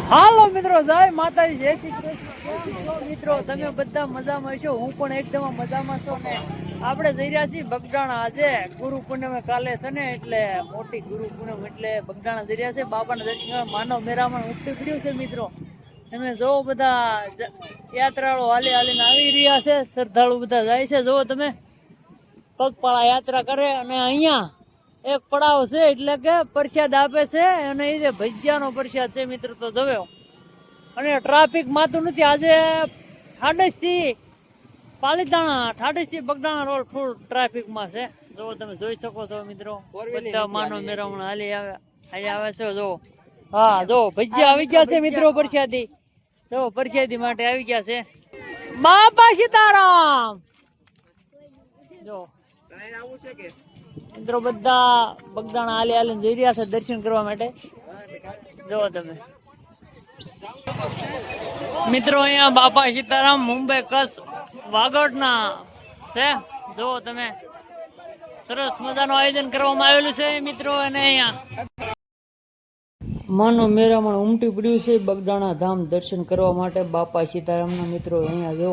હાલો મિત્રો, જય માતાજી, જય શ્રી કૃષ્ણ. મિત્રો તમે બધા મજામાં છો? હું પણ એકદમ મજામાં છું ને આપણે જઈ રહ્યા છીએ બગદાણા. આજે ગુરુ પૂનમે કાલે છે ને, એટલે મોટી ગુરુ પૂનમ એટલે બગદાણા જઈ રહ્યા છે બાબાના દર્શન કરવા. માનવ મેરામણ ઉમટી પડ્યું છે મિત્રો. તમે જોવો બધા યાત્રાળુ હાલી હાલીને આવી રહ્યા છે, શ્રદ્ધાળુ બધા જાય છે. જોવો તમે પગપાળા યાત્રા કરે. અને અહીંયા એક પડાવ છે એટલે કે પ્રસાદ આપે છે, અને એ જે ભજીયાનો પ્રસાદ છે મિત્રો. તો જોવે અને ટ્રાફિક માતું નથી આજે. ઠાડસ થી પાલીતાણા, ઠાડસ થી બગદાણા રોડ ફૂલ ટ્રાફિકમાં છે. જો તમે જોઈ શકો છો મિત્રો, બધા માનવ મેરામણ હાલી આવે છે. જો હા, જો ભજીયા આવી ગયા છે મિત્રો પ્રસાદી. જો પ્રસાદી માટે આવી ગયા છે. બાપા સીતારામ. જો મિત્રો બધા બગદાણા હાલી હાલીને જઈ રહ્યા છે દર્શન કરવા માટે. જોવો તમે મિત્રો, અહીંયા બાપા સીતારામ મુંબઈ કચ્છ વાગડના છે. જોવો તમે સરસ મજાનું આયોજન કરવામાં આવેલું છે મિત્રો. અને અહીંયા માનું મેરામણ ઉમટી પડ્યું છે બગદાણા ધામ દર્શન કરવા માટે બાપા સીતારામના મિત્રો. અહીંયા જો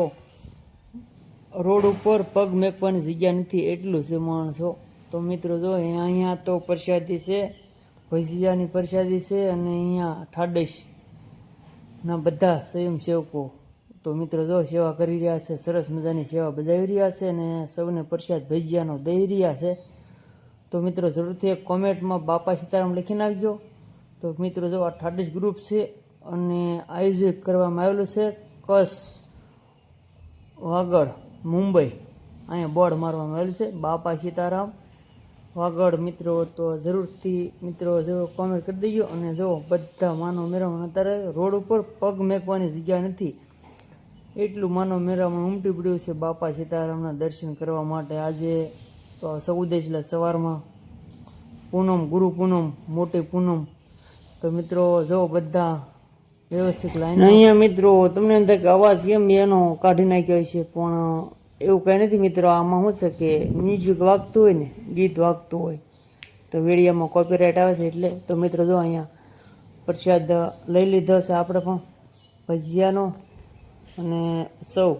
રોડ ઉપર પગ મેકવાની જગ્યા નથી, એટલું છે માણસો. તો મિત્રો જો અહીંયા તો પ્રસાદી છે, ભજીયાની પ્રસાદી છે. અને અહીંયા ઠાડસ ના બધા સ્વયંસેવકો તો મિત્રો જો સેવા કરી રહ્યા છે, સરસ મજાની સેવા બજાવી રહ્યા છે. અને સૌને પ્રસાદ ભજીયાનો દઈ રહ્યા છે. તો મિત્રો જરૂરથી એક કોમેન્ટમાં બાપા સીતારામ લખી નાખજો. તો મિત્રો જો આ ઠાડસ ગ્રુપ છે અને આયોજિત કરવામાં આવેલું છે કચ્છ વાગડ મુંબઈ. અહીંયા બોર્ડ મારવામાં આવેલું છે બાપા સીતારામ વાગડ મિત્રો. તો જરૂરથી મિત્રો જો કોમેન્ટ કરી દેજો. અને જો બધા માનવ મેરામણ અત્યારે રોડ ઉપર પગ મેકવાની જગ્યા નથી, એટલું માનવ મેરામણ ઉમટી પડ્યું છે બાપા સીતારામના દર્શન કરવા માટે. આજે તો 14 એટલે સવારમાં પૂનમ, ગુરુ પૂનમ, મોટી પૂનમ. તો મિત્રો જો બધા વ્યવસ્થિત લાઈન. અહીંયા મિત્રો તમને એમ થાય કે અવાજ કેમ એનો કાઢી નાખ્યો છે, પણ એવું કંઈ નથી મિત્રો. આમાં શું છે કે મ્યુઝિક વાગતું હોય ને, ગીત વાગતું હોય તો વિડીયોમાં કોપીરાઇટ આવે છે એટલે. તો મિત્રો જો અહીંયા પ્રસાદ લઈ લીધો છે આપણે પણ ભજીયાનો, અને સૌ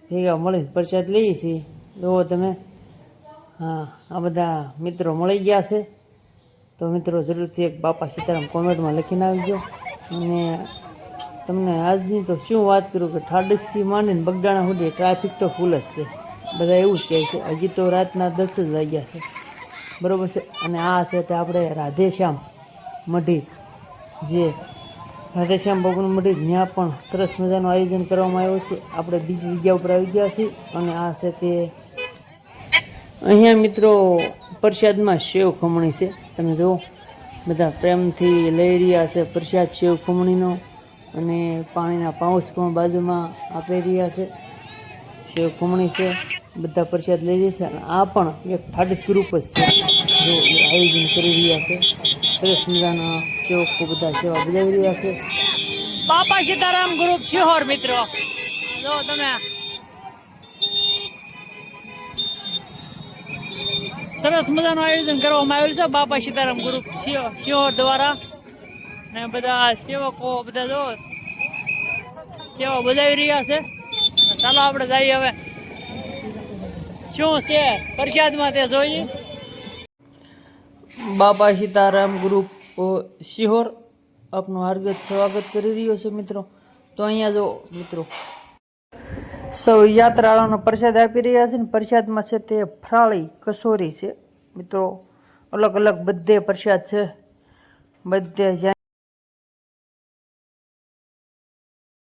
ભેગા મળી પ્રસાદ લઈએ છીએ. જુઓ તમે, હા આ બધા મિત્રો મળી ગયા છે. તો મિત્રો જરૂરથી એક બાપા સીતારામ કોમેન્ટમાં લખીને આવજો. અને તમને આજની તો શું વાત કરું કે ઠાડસથી માંડીને બગદાણા સુધી ટ્રાફિક તો ફૂલ જ છે. બધા એવું જ કહે છે. હજી તો રાતના 10 જ વાગ્યા છે, બરાબર છે. અને આ છે તે આપણે રાધેશ્યામ મઢી, જે રાધેશ્યામ બાબુનું મઢી, ત્યાં પણ સરસ મજાનું આયોજન કરવામાં આવ્યું છે. આપણે બીજી જગ્યા ઉપર આવી ગયા છીએ. અને આ છે તે અહીંયા મિત્રો પ્રસાદમાં સેવ ખમણી છે. તમે જુઓ બધા પ્રેમથી લઈ રહ્યા છે પ્રસાદ સેવ ખમણીનો. અને પાણીના પાઉચ પણ બાજુમાં આપી રહ્યા છે. સેવ ખમણી છે, બધા પ્રસાદ લઈ રહ્યા છે. અને આ પણ એક ઠાડસ ગ્રુપ જ છે, જો આયોજન કરી રહ્યા છે. સરસ મજાના સેવકો બધા સેવા બજાવી રહ્યા છે. બાપા સીતારામ ગ્રુપ શિહોર મિત્રો. જો તમે સરસ મજાનું આયોજન કરવામાં આવેલું છે બાપા સીતારામ ગ્રુપ શિહોર દ્વારા. ને બધા સેવકો બધા જો સેવા બજાવી રહ્યા છે. ચાલો આપણે જઈએ હવે શું છે પ્રસાદમાં તે જોઈએ. બાપા સીતારામ ગ્રુપ શિહોર આપનું હાર્દિક સ્વાગત કરી રહ્યો છે મિત્રો. તો અહીંયા જો મિત્રો સૌ યાત્રાળુઓને પ્રસાદ આપી રહ્યા છે. ને પ્રસાદમાં છે તે ફરાળી કસોરી છે મિત્રો. અલગ અલગ બધે પ્રસાદ છે, બધે.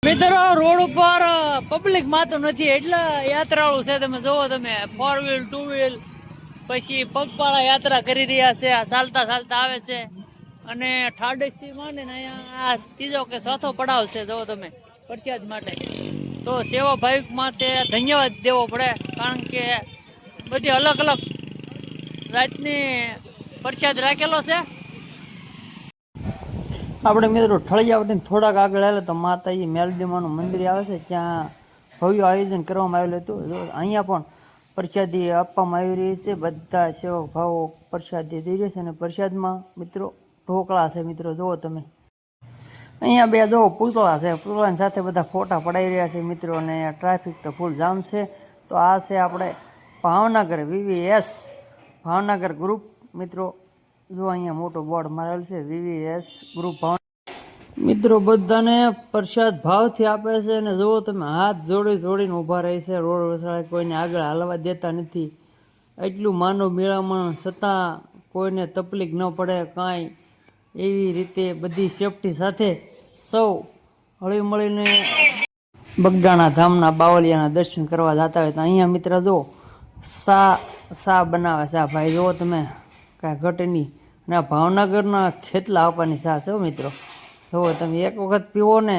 મિત્રો રોડ ઉપર પબ્લિક માતો નથી એટલે યાત્રાળુ છે. તમે જોવો તમે 4 વ્હીલ 2 વ્હીલ પછી પગપાળા યાત્રા કરી રહ્યા છે. ચાલતા ચાલતા આવે છે. અને ઠાડસથી માંડીને અહીંયા ત્રીજો કે ચોથો પડાવ છે. જોવો તમે પ્રસાદ માટે. તો સેવા ભાવિક માટે ધન્યવાદ દેવો પડે, કારણ કે બધી અલગ અલગ જાતની પ્રસાદ રાખેલો છે. આપણે મિત્રો ઠળિયાવટીને થોડાક આગળ આવે તો માતાજી મેલડીમાનું મંદિર આવે છે, ત્યાં ભવ્ય આયોજન કરવામાં આવેલું હતું. અહીંયા પણ પ્રસાદી આપવામાં આવી રહી છે. બધા સેવક ભાવો પ્રસાદી દઈ રહ્યા છે. અને પ્રસાદમાં મિત્રો ઢોકળા છે મિત્રો. જુઓ તમે અહીંયા બે જો પૂતળા છે, પૂતળાની સાથે બધા ફોટા પડાવી રહ્યા છે મિત્રો. અને ટ્રાફિક તો ફૂલ જામ છે. તો આ છે આપણે ભાવનગર VVS ભાવનગર ગ્રુપ મિત્રો. જો અહીંયા મોટો બોર્ડ મારેલ છે VVS ગ્રુપ ભાવનગર. મિત્રો બધાને પ્રસાદ ભાવથી આપે છે. અને જુઓ તમે હાથ જોડીને ઊભા રહે છે. રોડ વસાડે કોઈને આગળ હાલવા દેતા નથી. એટલું માનવ મેળામણ છતાં કોઈને તકલીફ ન પડે કાંઈ, એવી રીતે બધી સેફટી સાથે સૌ હળી મળીને બગદાણા ધામના બાવલિયાના દર્શન કરવા જતા હોય. તો અહીંયા મિત્ર જો સા બનાવે છે આ ભાઈ. જુઓ તમે કાંઈ ઘટે નહીં. અને આ ભાવનગરના ખેતલા આપવાની ચા છે મિત્રો. જુઓ તમે એક વખત પીવો ને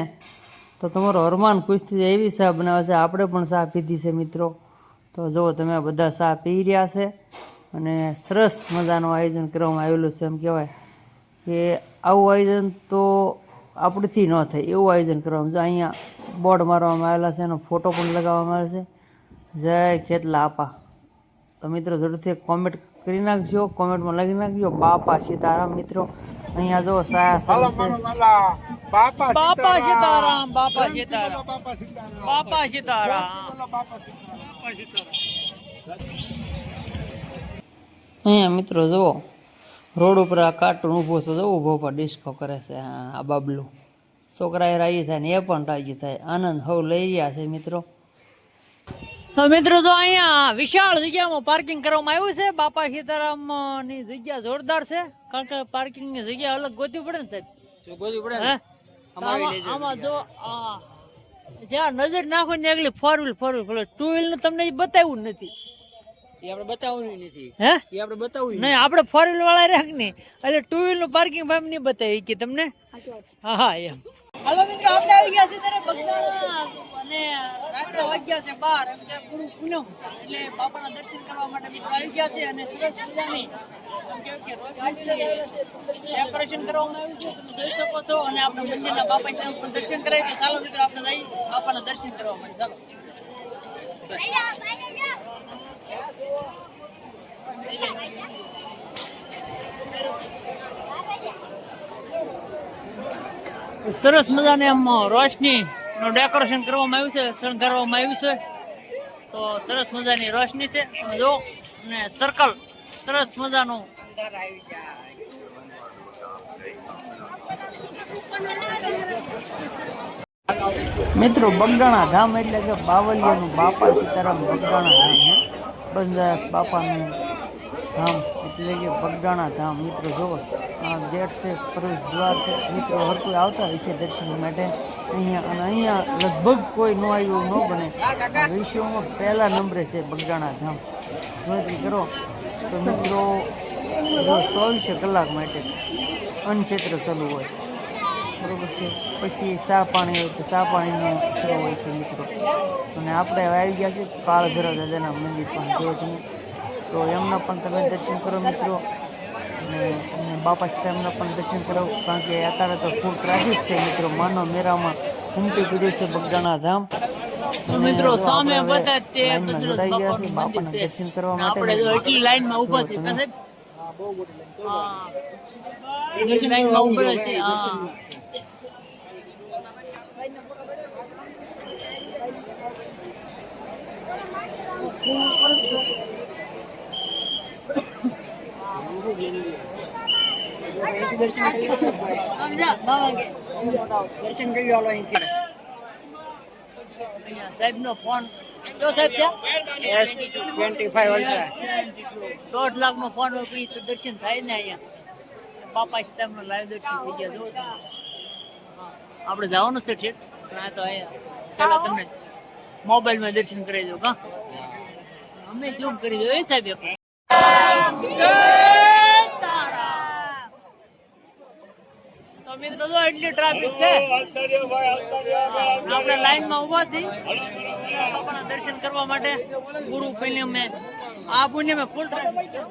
તો તમારો અરમાન ખુશ થઈ જાય એવી ચા બનાવે છે. આપણે પણ ચા પીધી છે મિત્રો. તો જુઓ તમે બધા ચા પી રહ્યા છે. અને સરસ મજાનું આયોજન કરવામાં આવેલું છે. એમ કહેવાય કે આવું આયોજન તો આપણેથી ન થાય એવું આયોજન કરવામાં. અહીંયા બોર્ડ મારવામાં આવેલા છે, એનો ફોટો પણ લગાવવામાં આવે છે, જય ખેતલા આપા. તો મિત્રો જરૂરથી કોમેન્ટ કરી નાખજો, કોમેન્ટમાં લખી નાખજો બાપા સીતારામ મિત્રો. અહીંયા જો સાયા છે. બાપા સીતારામ, બાપા સીતારામ, બાપા સીતારામ. અહીંયા મિત્રો જુઓ રોડ ઉપર આ કાર્ટૂન ઊભો છે. જો ઊભો પર ડિસ્કો કરે છે આ બાબલું. છોકરા રાજી થાય ને એ પણ રાજી થાય. આનંદ હવ લઈ રહ્યા છે મિત્રો. તો મિત્રો જો અહીંયા વિશાળ જગ્યામાં પાર્કિંગ કરવામાં આવ્યું છે. બાપા સીતારામ ની જગ્યા જોરદાર છે. કારણ કે પાર્કિંગ ની જગ્યા અલગ ગોતવી પડે ને સાહેબ. શું ગોતવી પડે ને? આમાં જો જ્યાં નજર નાખો ને એકલી ફોર વ્હીલ ટુ વ્હીલ નું તમને બતાવ્યું નથી. આપણે બતાવવું નથી. હે એ આપણે બતાવવું નહીં. આપણે ફોર વ્હીલ વાળા રાખ નહીં એટલે ટુ વ્હીલ નું પાર્કિંગ ભાઈ નહીં બતાવી કે તમને. હા એમ. હાલો મિત્રો આપણે આવી ગયા છે ત્યારે બગદાણા અને રાત્રે વાગ્યા છે 12 એમ કે ગુરુ પૂનમ એટલે બાપાના દર્શન કરવા માટે મિત્રો આવી ગયા છે. અને સુરત જિલ્લાની ડેકોરેશન કરવામાં આવ્યું છે તમે જોઈ શકો છો. અને આપણે મંદિરના બાપાના પણ દર્શન કરાય તો ચાલો મિત્રો આપણે જઈ બાપાના દર્શન કરવા માટે. ચાલો સરસ મજાને એમ રોશની નું ડેકોરેશન કરવામાં આવ્યું છે, શણગારવામાં આવ્યું છે. તો સરસ મજાની રોશની છે તમે જો. અને સર્કલ સરસ મજાનું મિત્રો. બગદાણા ધામ એટલે કે બાવલિયાનું બાપા સીતારામ બગદાણા ધામ છે. બંધાસ બાપાનું ધામ એટલે કે બગદાણા ધામ મિત્રો. જોવો આ ગેટ છે, પ્રવેશ દ્વાર છે મિત્રો. હર કોઈ આવતા હોય છે દર્શન માટે અહીંયા. અને અહીંયા લગભગ કોઈ ન આવ્યું ન બને. વિશ્વમાં પહેલા નંબરે છે બગદાણા ધામ. ગણતરી કરો તો મિત્રો જો 24 કલાક માટે અન્નક્ષેત્ર ચાલુ હોય બરોબર છે. પછી ચા પાણી હોય તો ચા પાણીનો શરૂ હોય છે મિત્રો. અને આપણે આવી ગયા છે કાળભૈરવ દાદાના મંદિર પણ જો તમે. તો એમના પણ તમે દર્શન કરો મિત્રો. અને બાપા સીતારામના પણ દર્શન કરો. કારણ કે અત્યારે તો ફૂલ ટ્રાફિક છે મિત્રો. માનવ મેળામાં ઉમટી પડ્યું છે બગદાણા ધામ. મિત્રો સામે બધા છે બાપાના દર્શન કરવા માટે એટલી લાઈનમાં ઊભા છે. બહુ મોટી લાઈનમાં ઊભા છે. દર્શન કરી લો અહીંથી. સાહેબ નો ફોન જો સાહેબ છે S25 અલ્ટ્રા 1.5 લાખ નો ફોન હોય તો દર્શન થાય ને અહીંયા બાપા સીતારામનો લાઈવ દર્શન થઈ ગયા. જો આપણે જવાનું છે ઠીક પણ આ તો અહીંયા ચાલો તમને મોબાઈલમાં દર્શન કરાવી દો. કા અમે ઝૂમ કરી દો એ સાહેબ. મિત્રો જો એટલી ટ્રાફિક છે આપણે લાઈનમાં ઉભા છીએ બાપાના દર્શન કરવા માટે. ગુરુ પૂનમે આ પૂનમે ફૂલ ટ્રાફિક છે.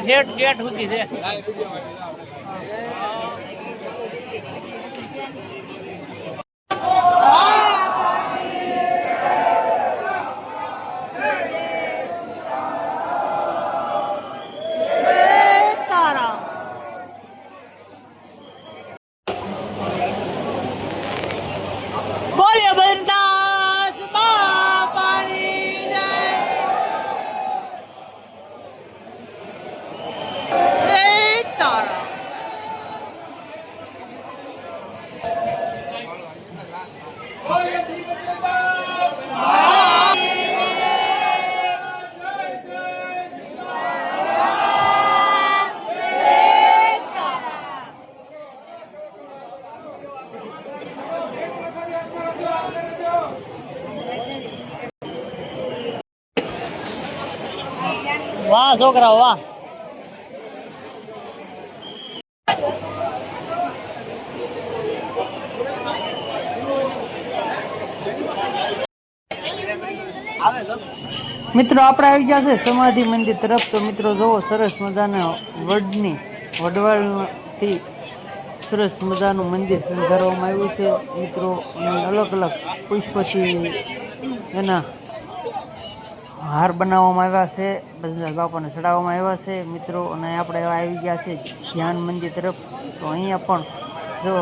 ગેટ સુધી છે. તારા વાહ છોકરાઓ વાહ. મિત્રો આપણે આવી ગયા છે સમાધિ મંદિર તરફ. તો મિત્રો જોવો સરસ મજાના વડવાળથી સરસ મજાનું મંદિર શણગારવામાં આવ્યું છે મિત્રો. અને અલગ અલગ પુષ્પથી એના હાર બનાવવામાં આવ્યા છે, બધા બાપાને ચડાવવામાં આવ્યા છે મિત્રો. અને આપણે આવી ગયા છે ધ્યાન મંદિર તરફ. તો અહીંયા પણ જો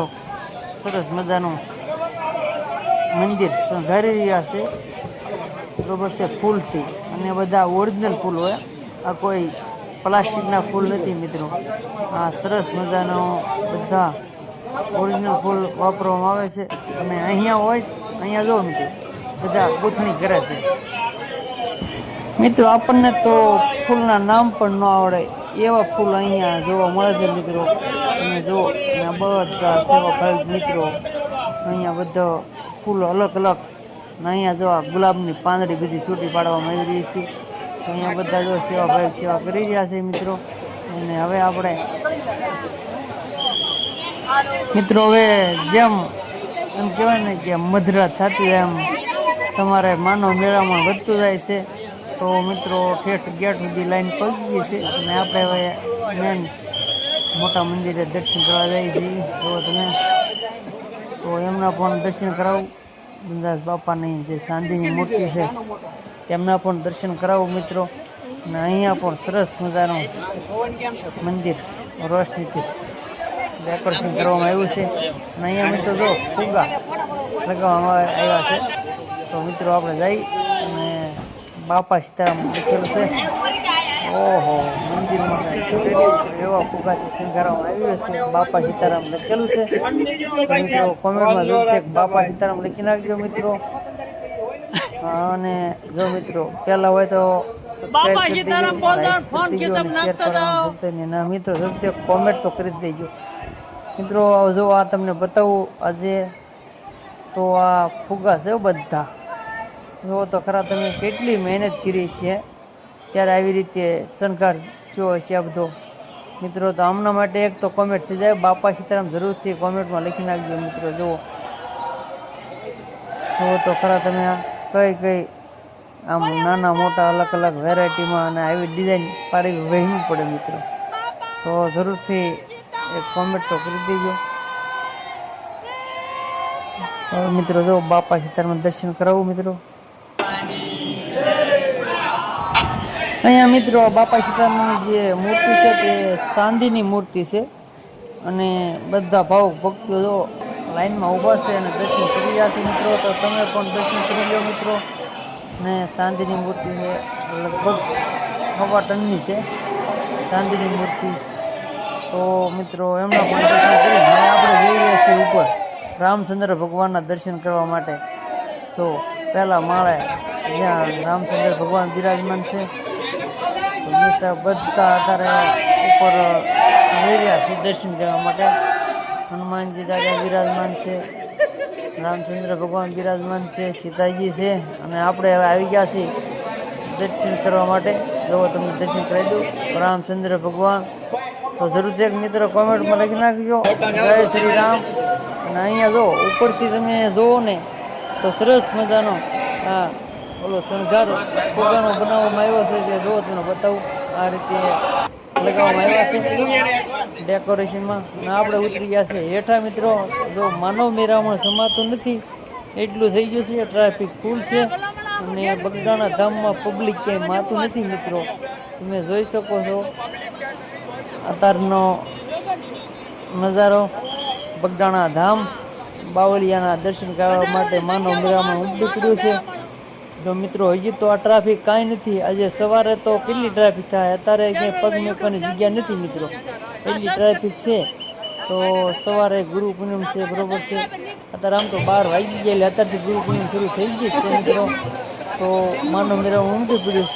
સરસ મજાનું મંદિર શણગારી રહ્યા છે બરોબર છે ફૂલથી. અને બધા ઓરિજિનલ ફૂલ હોય, આ કોઈ પ્લાસ્ટિકના ફૂલ નથી મિત્રો. આ સરસ મજાનો બધા ઓરિજિનલ ફૂલ વાપરવામાં આવે છે. અને અહીંયા હોય, અહીંયા જો મિત્રો બધા ગૂંથણી કરે છે મિત્રો. આપણને તો ફૂલના નામ પણ ન આવડે એવા ફૂલ અહીંયા જોવા મળે છે મિત્રો. તમે જુઓ, અને બધા સેવાભાવી મિત્રો અહીંયા બધા ફૂલ અલગ અલગ. અહીંયા જો આ ગુલાબની પાંદડી બધી છૂટી પાડવામાં આવી રહી છે. તો અહીંયા બધા જો સેવાભાઈ સેવા કરી રહ્યા છે મિત્રો. અને હવે આપણે મિત્રો હવે જેમ એમ કહેવાય ને કે મધરાત થતી એમ તમારે માનવ મેળામાં વધતું જાય છે. તો મિત્રો ઠેઠ ગેટ સુધી લાઈન પહોંચી ગઈ છે. અને આપણે હવે મેન મોટા મંદિરે દર્શન કરવા જઈએ છીએ. જો તમે તો એમના પણ દર્શન કરાવું. બિંદાસ બાપાની જે ચાંદીની મૂર્તિ છે તેમના પણ દર્શન કરાવું મિત્રો. અને અહીંયા પણ સરસ મજાનું મંદિર રોશનીથી ડેકોરેશન કરવામાં આવ્યું છે. અને અહીંયા મિત્રો જો ફુગ્ગા લગાવવામાં આવ્યા છે. તો મિત્રો આપણે જઈ અને બાપા સીતારામ લખેલું છે. ઓહો, મંદિરમાં એવા ફુગ્ગાથી શણગારવામાં આવ્યું છે. બાપા સીતારામ લખેલું છે. મિત્રો કોમેન્ટમાં જો છે બાપા સીતારામ લખી નાખજો મિત્રો. અને જો મિત્રો પહેલા હોય તો સબસ્ક્રાઇબ કરી દેજો, લાઈક કરી દેજો અને શેર કરવાનું ભૂલતા નહીં. ના મિત્રો જો કોમેન્ટ તો કરી દેજો મિત્રો. જો આ તમને બતાવું આજે તો આ ફુગ્ગા છે બધા. જો તો ખરા તમે કેટલી મહેનત કરી છે ત્યારે આવી રીતે શણગાર થયો છે આ બધો મિત્રો. તો આમના માટે એક તો કોમેન્ટ થઈ જાય, બાપા સીતારામ જરૂરથી કોમેન્ટમાં લખી નાખજો મિત્રો. જુઓ તો ખરા તમે આ કઈ આમ નાના મોટા અલગ અલગ વેરાયટીમાં અને આવી ડિઝાઇન પાડી વહેવું પડે મિત્રો. તો જરૂરથી એક કોમેન્ટ તો કરી દેજો. હવે મિત્રો જો બાપા સીતારામ દર્શન કરાવું મિત્રો. અહીંયા મિત્રો બાપા સીતારામની જે મૂર્તિ છે તે ચાંદીની મૂર્તિ છે. અને બધા ભાવ ભક્તો જો લાઈનમાં ઊભા છે અને દર્શન કરી રહ્યા છે મિત્રો. તો તમે પણ દર્શન કરી લો મિત્રો. અને ચાંદીની મૂર્તિ છે, લગભગ 1.5 ટનની છે ચાંદીની મૂર્તિ. તો મિત્રો એમના પણ દર્શન કરી. હવે આપણે જઈ રહ્યા છીએ ઉપર રામચંદ્ર ભગવાનના દર્શન કરવા માટે. તો પહેલા માળે જ્યાં રામચંદ્ર ભગવાન બિરાજમાન છે. બધા અત્યારે ઉપર જઈ રહ્યા છે દર્શન કરવા માટે. હનુમાનજી દાદા બિરાજમાન છે, રામચંદ્ર ભગવાન બિરાજમાન છે, સીતાજી છે. અને આપણે હવે આવી ગયા છીએ દર્શન કરવા માટે. જો તમને દર્શન કરાવી દઉં રામચંદ્ર ભગવાન. તો જરૂરથી એક મિત્ર કોમેન્ટમાં લખી નાખજો જય શ્રી રામ. અને અહીંયા જો ઉપરથી તમે જુઓ ને તો સરસ મજાનો આ ઓલો શણગાર ફુગ્ગાનો બનાવવામાં આવ્યો છે. જે જો તમને બતાવું આ રીતે લગાવવામાં આવ્યા છે ડેકોરેશનમાં. અને આપણે ઉતરી ગયા છે હેઠા મિત્રો. જો માનવ મેળામાં સમાતું નથી એટલું થઈ ગયું છે, ટ્રાફિક ફૂલ છે. અને બગદાણા ધામમાં પબ્લિક ક્યાંય માતું નથી મિત્રો. તમે જોઈ શકો છો અત્યારનો નજારો. બગદાણા ધામ બાવળિયાના દર્શન કરવા માટે માનવ મેળામાં ઉમટી પડ્યું છે. તો મિત્રો હજી તો આ ટ્રાફિક કાંઈ નથી. આજે સવારે તો કેટલી ટ્રાફિક થાય, અત્યારે ક્યાંય પગ મૂકવાની જગ્યા નથી મિત્રો, એટલી ટ્રાફિક છે. તો સવારે ગુરુ પૂનમ છે બરોબર છે. અત્યારે આમ તો 12 વાગી ગયા, એટલે અત્યારથી ગુરુ પૂનમ શરૂ થઈ ગઈ છે મિત્રો. તો માનવ મેળામાં ઉમટી પડ્યું.